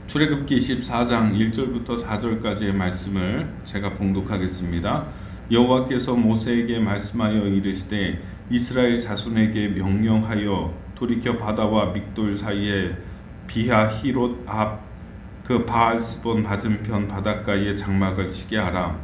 출애굽기 14장 1절부터 4절까지의 말씀을 제가 봉독하겠습니다. 여호와께서 모세에게 말씀하여 이르시되 이스라엘 자손에게 명령하여 돌이켜 바다와 믹돌 사이에 비하히롯 앞 그 바알스본 맞은편 바닷가에 장막을 치게 하라.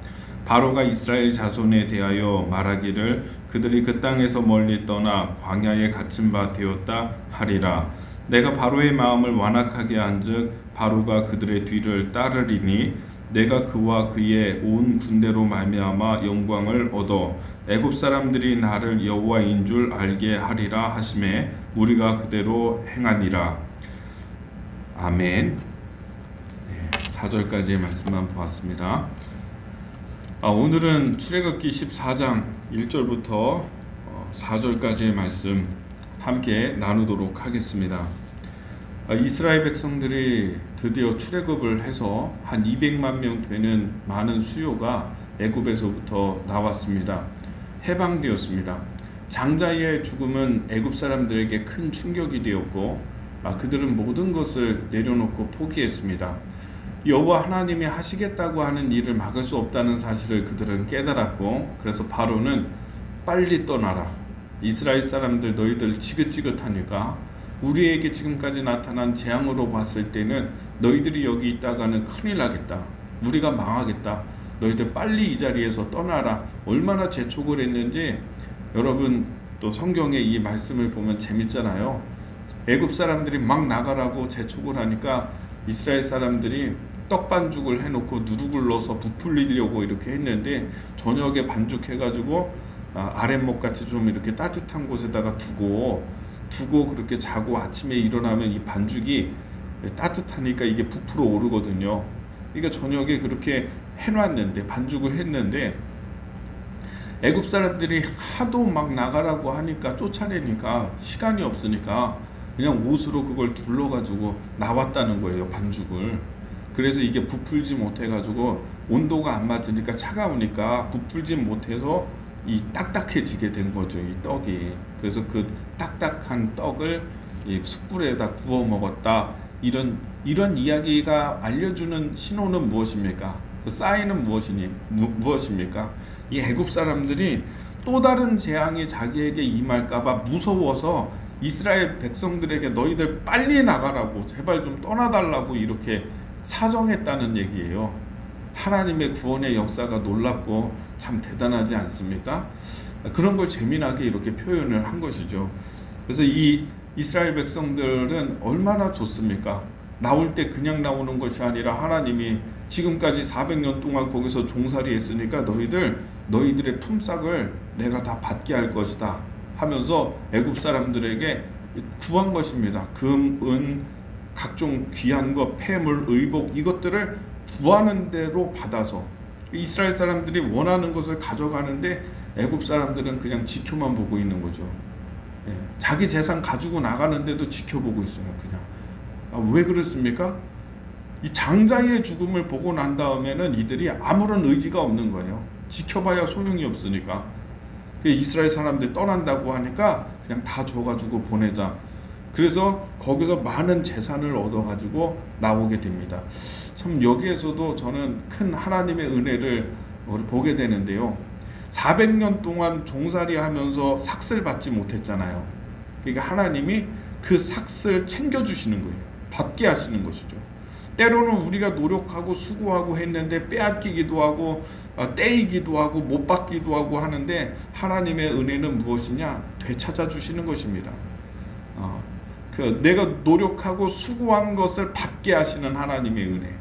바로가 이스라엘 자손에 대하여 말하기를 그들이 그 땅에서 멀리 떠나 광야에 갇힌 바 되었다 하리라. 내가 바로의 마음을 완악하게 한즉 바로가 그들의 뒤를 따르리니 내가 그와 그의 온 군대로 말미암아 영광을 얻어 애굽 사람들이 나를 여호와인 줄 알게 하리라 하시매 우리가 그대로 행하니라. 아멘. 4절까지의 말씀만 보았습니다. 오늘은 출애굽기 14장 1절부터 4절까지의 말씀 함께 나누도록 하겠습니다. 이스라엘 백성들이 드디어 출애굽을 해서 한 200만 명 되는 많은 수요가 애굽에서부터 나왔습니다. 해방되었습니다. 장자의 죽음은 애굽 사람들에게 큰 충격이 되었고 그들은 모든 것을 내려놓고 포기했습니다. 여호와 하나님이 하시겠다고 하는 일을 막을 수 없다는 사실을 그들은 깨달았고, 그래서 바로는 빨리 떠나라. 이스라엘 사람들 너희들 지긋지긋하니까 우리에게 지금까지 나타난 재앙으로 봤을 때는 너희들이 여기 있다가는 큰일 나겠다. 우리가 망하겠다. 너희들 빨리 이 자리에서 떠나라. 얼마나 재촉을 했는지 여러분 또 성경의 이 말씀을 보면 재밌잖아요. 애굽 사람들이 막 나가라고 재촉을 하니까 이스라엘 사람들이 떡반죽을 해놓고 누룩을 넣어서 부풀리려고 이렇게 했는데 저녁에 반죽해가지고 아랫목같이 좀 이렇게 따뜻한 곳에다가 두고 그렇게 자고 아침에 일어나면 이 반죽이 따뜻하니까 이게 부풀어 오르거든요. 그러니까 저녁에 그렇게 해놨는데 반죽을 했는데 애굽 사람들이 하도 막 나가라고 하니까 쫓아내니까 시간이 없으니까 그냥 옷으로 그걸 둘러가지고 나왔다는 거예요, 반죽을. 그래서 이게 부풀지 못해가지고 온도가 안 맞으니까 차가우니까 부풀지 못해서 이 딱딱해지게 된 거죠, 이 떡이. 그래서 그 딱딱한 떡을 이 숯불에다 구워 먹었다. 이런 이야기가 알려주는 신호는 무엇입니까? 그 사인은 무엇입니까? 이 애굽 사람들이 또 다른 재앙이 자기에게 임할까봐 무서워서 이스라엘 백성들에게 너희들 빨리 나가라고 제발 좀 떠나달라고 이렇게 사정했다는 얘기예요. 하나님의 구원의 역사가 놀랍고 참 대단하지 않습니까? 그런 걸 재미나게 이렇게 표현을 한 것이죠. 그래서 이 이스라엘 백성들은 얼마나 좋습니까? 나올 때 그냥 나오는 것이 아니라 하나님이 지금까지 400년 동안 거기서 종살이 했으니까 너희들의 품삯을 내가 다 받게 할 것이다 하면서 애굽 사람들에게 구한 것입니다. 금, 은, 각종 귀한 것, 폐물, 의복 이것들을 구하는 대로 받아서 이스라엘 사람들이 원하는 것을 가져가는데 애굽 사람들은 그냥 지켜만 보고 있는 거죠. 자기 재산 가지고 나가는데도 지켜보고 있어요. 그냥. 왜 그렇습니까? 이 장자의 죽음을 보고 난 다음에는 이들이 아무런 의지가 없는 거예요. 지켜봐야 소용이 없으니까. 이스라엘 사람들 떠난다고 하니까 그냥 다 줘가지고 보내자. 그래서 거기서 많은 재산을 얻어가지고 나오게 됩니다. 참 여기에서도 저는 큰 하나님의 은혜를 보게 되는데요. 400년 동안 종살이 하면서 삭슬 받지 못했잖아요. 그러니까 하나님이 그 삭슬 챙겨주시는 거예요. 받게 하시는 것이죠. 때로는 우리가 노력하고 수고하고 했는데 빼앗기기도 하고 떼이기도 하고 못 받기도 하고 하는데 하나님의 은혜는 무엇이냐? 되찾아 주시는 것입니다. 내가 노력하고 수고한 것을 받게 하시는 하나님의 은혜.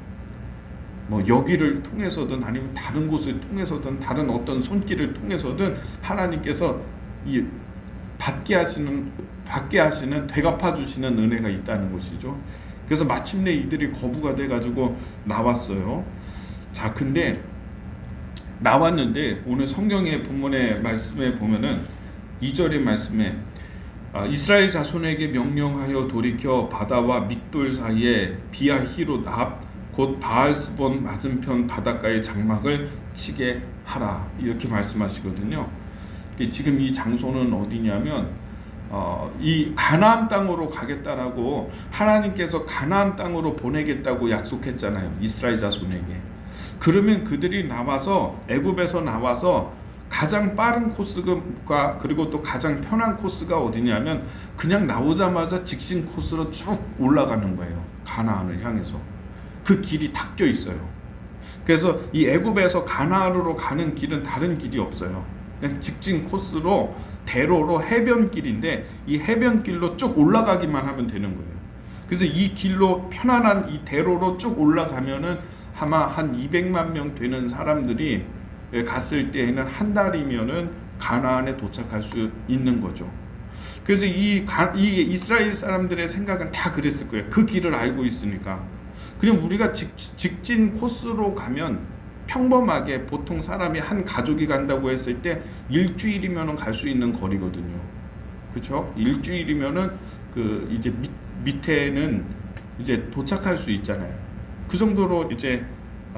여기를 통해서든 아니면 다른 곳을 통해서든 다른 어떤 손길을 통해서든 하나님께서 이 받게 하시는 되갚아 주시는 은혜가 있다는 것이죠. 그래서 마침내 이들이 거부가 돼가지고 나왔어요. 자, 근데 나왔는데 오늘 성경의 본문의 말씀에 보면은 2절의 말씀에 이스라엘 자손에게 명령하여 돌이켜 바다와 믹돌 사이에 비하히롯 앞 곧 바알스본 맞은편 바닷가에 장막을 치게 하라 이렇게 말씀하시거든요. 지금 이 장소는 어디냐면 이 가나안 땅으로 가겠다라고 하나님께서 가나안 땅으로 보내겠다고 약속했잖아요. 이스라엘 자손에게. 그러면 그들이 나와서 애굽에서 나와서 가장 빠른 코스가 그리고 또 가장 편한 코스가 어디냐면 그냥 나오자마자 직진 코스로 쭉 올라가는 거예요. 가나안을 향해서. 그 길이 닦여 있어요. 그래서 이 애굽에서 가나안으로 가는 길은 다른 길이 없어요. 그냥 직진 코스로 대로로 해변길인데 이 해변길로 쭉 올라가기만 하면 되는 거예요. 그래서 이 길로 편안한 이 대로로 쭉 올라가면은 아마 한 200만 명 되는 사람들이 갔을 때에는 한 달이면은 가나안에 도착할 수 있는 거죠. 그래서 이 이스라엘 사람들의 생각은 다 그랬을 거예요. 그 길을 알고 있으니까. 그냥 우리가 직진 코스로 가면 평범하게 보통 사람이 한 가족이 간다고 했을 때 일주일이면은 갈 수 있는 거리거든요. 그렇죠? 일주일이면은 그 이제 밑에는 이제 도착할 수 있잖아요. 그 정도로 이제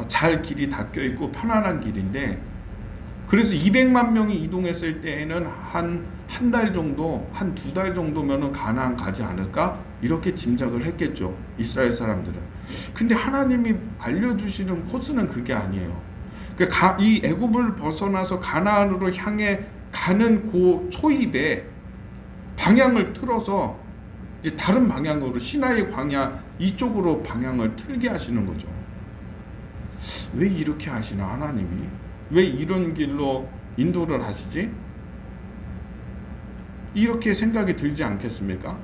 잘 길이 닦여 있고 편안한 길인데, 그래서 200만 명이 이동했을 때에는 한 달 정도, 한 2달 정도면은 가나안 가지 않을까? 이렇게 짐작을 했겠죠. 이스라엘 사람들은. 근데 하나님이 알려주시는 코스는 그게 아니에요. 이 애굽을 벗어나서 가나안으로 향해 가는 그 초입에 방향을 틀어서 이제 다른 방향으로 시나이 광야 이쪽으로 방향을 틀게 하시는 거죠. 왜 이렇게 하시나 하나님이? 왜 이런 길로 인도를 하시지? 이렇게 생각이 들지 않겠습니까?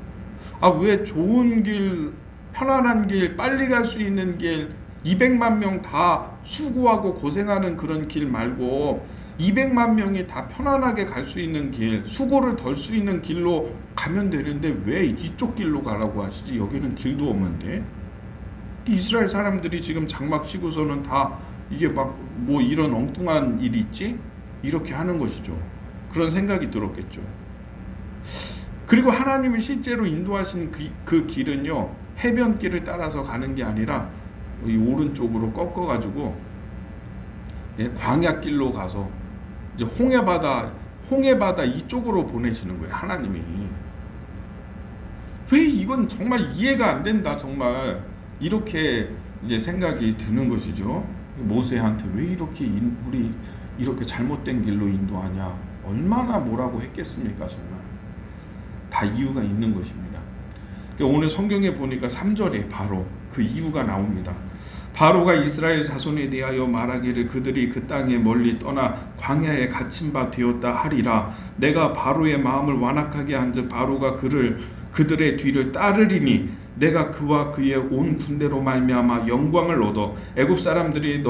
왜 좋은 길, 편안한 길, 빨리 갈 수 있는 길, 200만 명 다 수고하고 고생하는 그런 길 말고 200만 명이 다 편안하게 갈 수 있는 길, 수고를 덜 수 있는 길로 가면 되는데 왜 이쪽 길로 가라고 하시지? 여기는 길도 없는데. 이스라엘 사람들이 지금 장막 치고서는 다 이게 막 뭐 이런 엉뚱한 일이 있지? 이렇게 하는 것이죠. 그런 생각이 들었겠죠. 그리고 하나님이 실제로 인도하신 그 길은요, 해변길을 따라서 가는 게 아니라 이 오른쪽으로 꺾어가지고 광야길로 가서 이제 홍해바다 이쪽으로 보내시는 거예요. 하나님이. 왜 이건 정말 이해가 안 된다. 정말 이렇게 이제 생각이 드는 것이죠. 모세한테 왜 이렇게 우리 이렇게 잘못된 길로 인도하냐. 얼마나 뭐라고 했겠습니까. 정말 다 이유가 있는 것입니다. 오늘 성경에 보니까 3절에 바로 그 이유가 나옵니다. 바로가 이스라엘 자손에 대하여 말하기를 그들이 그 땅에 멀리 떠나 광야에 갇힌 바 되었다 하리라. 내가 바로의 마음을 완악하게 한즉 바로가 그들의 뒤를 따르리니 내가 그와 그의 온 군대로 말미암아 영광을 얻어 애굽 사람들이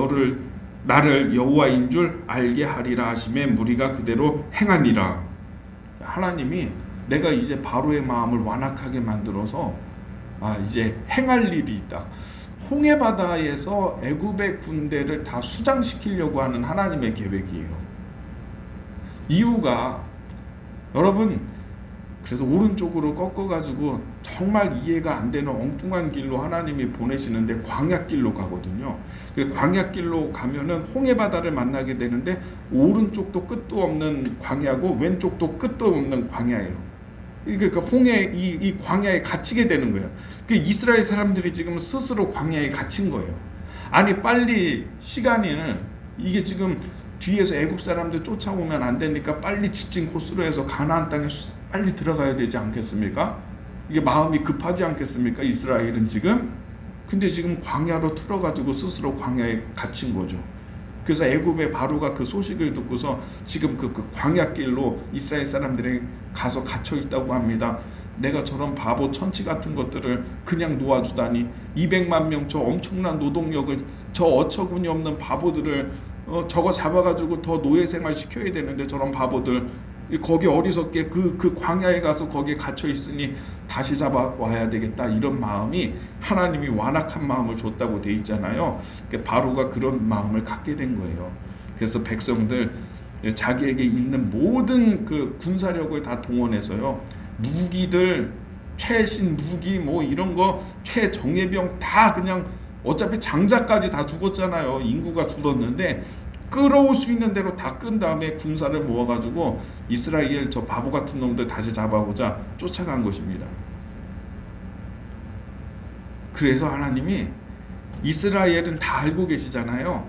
나를 여호와인 줄 알게 하리라 하시매 무리가 그대로 행하니라. 하나님이 내가 이제 바로의 마음을 완악하게 만들어서 이제 행할 일이 있다. 홍해바다에서 애굽의 군대를 다 수장시키려고 하는 하나님의 계획이에요. 이유가 여러분, 그래서 오른쪽으로 꺾어가지고 정말 이해가 안 되는 엉뚱한 길로 하나님이 보내시는데 광야길로 가거든요. 광야길로 가면은 홍해바다를 만나게 되는데 오른쪽도 끝도 없는 광야고 왼쪽도 끝도 없는 광야예요. 그러니까 이 광야에 갇히게 되는 거예요. 이스라엘 사람들이 지금 스스로 광야에 갇힌 거예요. 아니 빨리 이게 지금 뒤에서 애굽 사람들 쫓아오면 안 되니까 빨리 직진 코스로 해서 가나안 땅에 빨리 들어가야 되지 않겠습니까? 이게 마음이 급하지 않겠습니까? 이스라엘은 지금. 근데 지금 광야로 틀어가지고 스스로 광야에 갇힌 거죠. 그래서 애굽의 바로가 그 소식을 듣고서 지금 그 광야길로 이스라엘 사람들이 가서 갇혀 있다고 합니다. 내가 저런 바보 천치 같은 것들을 그냥 놓아주다니 200만 명 저 엄청난 노동력을 저 어처구니 없는 바보들을 저거 잡아가지고 더 노예 생활 시켜야 되는데 저런 바보들 거기 어리석게 그 광야에 가서 거기에 갇혀 있으니 다시 잡아와야 되겠다. 이런 마음이 하나님이 완악한 마음을 줬다고 돼 있잖아요. 바로가 그런 마음을 갖게 된 거예요. 그래서 백성들 자기에게 있는 모든 그 군사력을 다 동원해서요, 무기들 최신 무기 뭐 이런 거 최정예병 다 그냥 어차피 장자까지 다 죽었잖아요. 인구가 줄었는데 끌어올 수 있는 대로 다 끈 다음에 군사를 모아가지고 이스라엘 저 바보 같은 놈들 다시 잡아보자 쫓아간 것입니다. 그래서 하나님이 이스라엘은 다 알고 계시잖아요.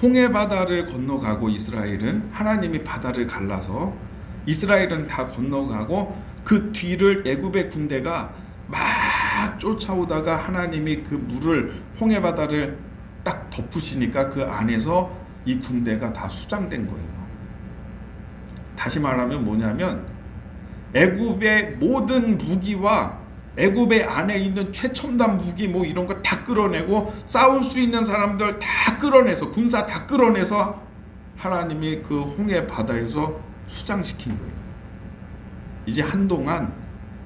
홍해 바다를 건너가고 이스라엘은 하나님이 바다를 갈라서 이스라엘은 다 건너가고 그 뒤를 애굽의 군대가 막 쫓아오다가 하나님이 그 물을 홍해 바다를 딱 덮으시니까 그 안에서 이 군대가 다 수장된 거예요. 다시 말하면 뭐냐면 애굽의 모든 무기와 애굽의 안에 있는 최첨단 무기 뭐 이런 거 다 끌어내고 싸울 수 있는 사람들 다 끌어내서 군사 다 끌어내서 하나님이 그 홍해 바다에서 수장시킨 거예요. 이제 한동안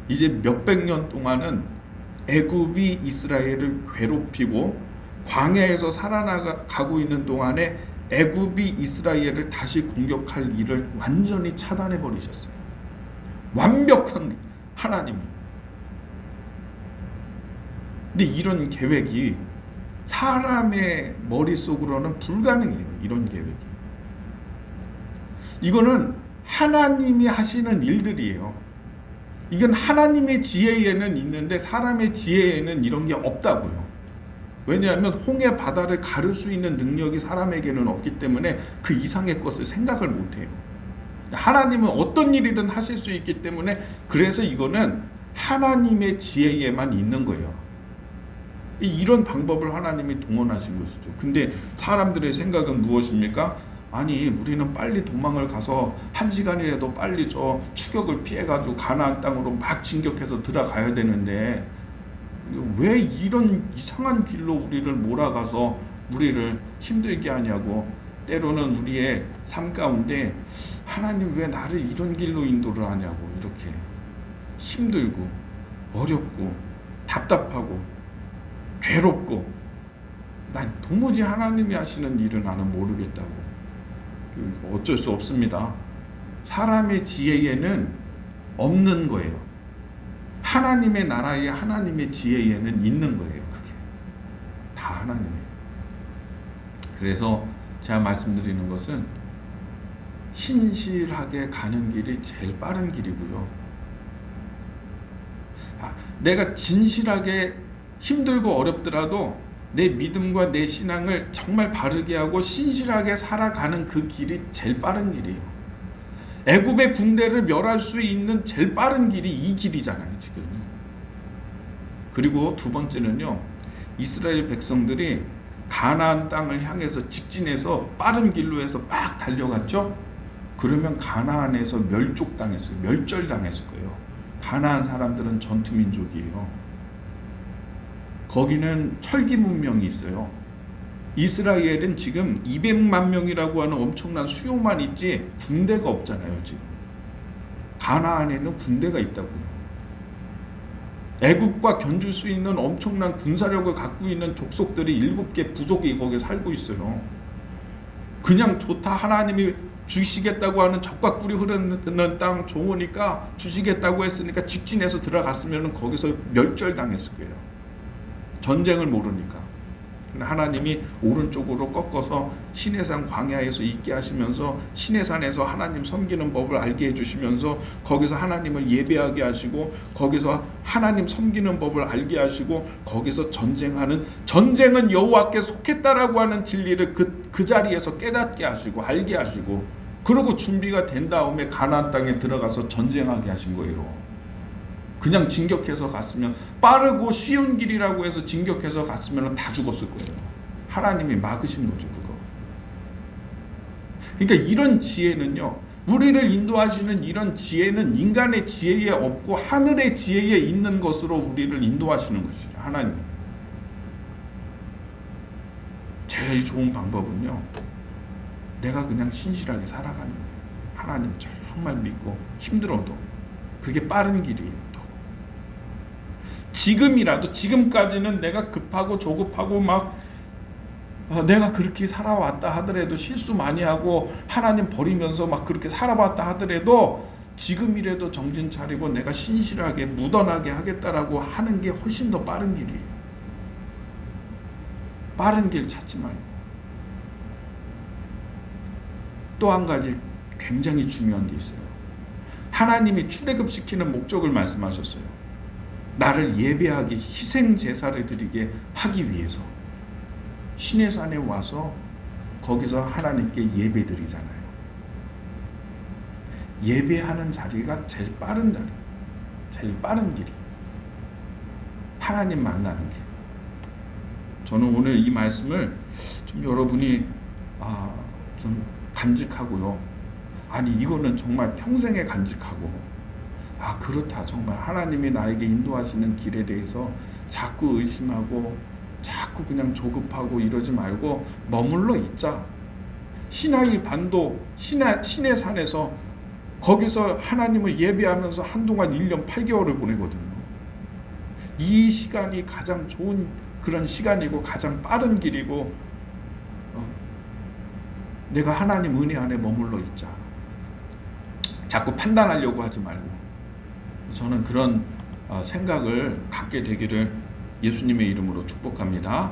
이제 몇백 년 동안은 애굽이 이스라엘을 괴롭히고 광야에서 살아나가고 있는 동안에 애굽이 이스라엘을 다시 공격할 일을 완전히 차단해 버리셨어요. 완벽한 하나님이. 근데 이런 계획이 사람의 머릿속으로는 불가능해요. 이런 계획이. 이거는 하나님이 하시는 일들이에요. 이건 하나님의 지혜에는 있는데 사람의 지혜에는 이런 게 없다고요. 왜냐하면 홍해 바다를 가를 수 있는 능력이 사람에게는 없기 때문에 그 이상의 것을 생각을 못해요. 하나님은 어떤 일이든 하실 수 있기 때문에 그래서 이거는 하나님의 지혜에만 있는 거예요. 이런 방법을 하나님이 동원하신 것이죠. 근데 사람들의 생각은 무엇입니까? 아니 우리는 빨리 도망을 가서 1시간이라도 빨리 저 추격을 피해가지고 가나안 땅으로 막 진격해서 들어가야 되는데 왜 이런 이상한 길로 우리를 몰아가서 우리를 힘들게 하냐고. 때로는 우리의 삶 가운데 하나님 왜 나를 이런 길로 인도를 하냐고 이렇게 힘들고 어렵고 답답하고 괴롭고 난 도무지 하나님이 하시는 일을 나는 모르겠다고. 어쩔 수 없습니다. 사람의 지혜에는 없는 거예요. 하나님의 나라에 하나님의 지혜에는 있는 거예요. 그게 다 하나님이에요. 그래서 제가 말씀드리는 것은 신실하게 가는 길이 제일 빠른 길이고요. 내가 진실하게 힘들고 어렵더라도 내 믿음과 내 신앙을 정말 바르게 하고 신실하게 살아가는 그 길이 제일 빠른 길이에요. 애굽의 군대를 멸할 수 있는 제일 빠른 길이 이 길이잖아요, 지금. 그리고 두 번째는요, 이스라엘 백성들이 가나안 땅을 향해서 직진해서 빠른 길로 해서 막 달려갔죠. 그러면 가나안에서 멸족당했어요. 멸절당했을 거예요. 가나안 사람들은 전투 민족이에요. 거기는 철기 문명이 있어요. 이스라엘은 지금 200만 명이라고 하는 엄청난 수요만 있지 군대가 없잖아요. 지금 가나안에는 군대가 있다고요. 애국과 견줄 수 있는 엄청난 군사력을 갖고 있는 족속들이 7개 부족이 거기에 살고 있어요. 그냥 좋다 하나님이 주시겠다고 하는 적과 꿀이 흐르는 땅 좋으니까 주시겠다고 했으니까 직진해서 들어갔으면 거기서 멸절당했을 거예요. 전쟁을 모르니까. 하나님이 오른쪽으로 꺾어서 시내산 광야에서 있게 하시면서 시내산에서 하나님 섬기는 법을 알게 해주시면서 거기서 하나님을 예배하게 하시고 거기서 하나님 섬기는 법을 알게 하시고 거기서 전쟁은 여호와께 속했다라고 하는 진리를 그 자리에서 깨닫게 하시고 알게 하시고 그러고 준비가 된 다음에 가나안 땅에 들어가서 전쟁하게 하신 거예요. 그냥 진격해서 갔으면 빠르고 쉬운 길이라고 해서 진격해서 갔으면 다 죽었을 거예요. 하나님이 막으신 거죠, 그거. 그러니까 이런 지혜는요, 우리를 인도하시는 이런 지혜는 인간의 지혜에 없고 하늘의 지혜에 있는 것으로 우리를 인도하시는 것이죠, 하나님. 제일 좋은 방법은요, 내가 그냥 신실하게 살아가는 거예요. 하나님 정말 믿고 힘들어도 그게 빠른 길이에요. 지금이라도 지금까지는 내가 급하고 조급하고 막 내가 그렇게 살아왔다 하더라도 실수 많이 하고 하나님 버리면서 막 그렇게 살아왔다 하더라도 지금이라도 정신 차리고 내가 신실하게 무던하게 하겠다라고 하는 게 훨씬 더 빠른 길이에요. 빠른 길 찾지 말고 또 한 가지 굉장히 중요한 게 있어요. 하나님이 출애굽시키는 목적을 말씀하셨어요. 나를 예배하게 희생 제사를 드리게 하기 위해서 신의 산에 와서 거기서 하나님께 예배드리잖아요. 예배하는 자리가 제일 빠른 자리, 제일 빠른 길이 하나님 만나는 길. 저는 오늘 이 말씀을 좀 여러분이 좀 간직하고요. 아니 이거는 정말 평생에 간직하고 그렇다 정말 하나님이 나에게 인도하시는 길에 대해서 자꾸 의심하고 자꾸 그냥 조급하고 이러지 말고 머물러 있자. 시나이 반도 신의 산에서 거기서 하나님을 예배하면서 한동안 1년 8개월을 보내거든요. 이 시간이 가장 좋은 그런 시간이고 가장 빠른 길이고 내가 하나님 은혜 안에 머물러 있자. 자꾸 판단하려고 하지 말고 저는 그런 생각을 갖게 되기를 예수님의 이름으로 축복합니다.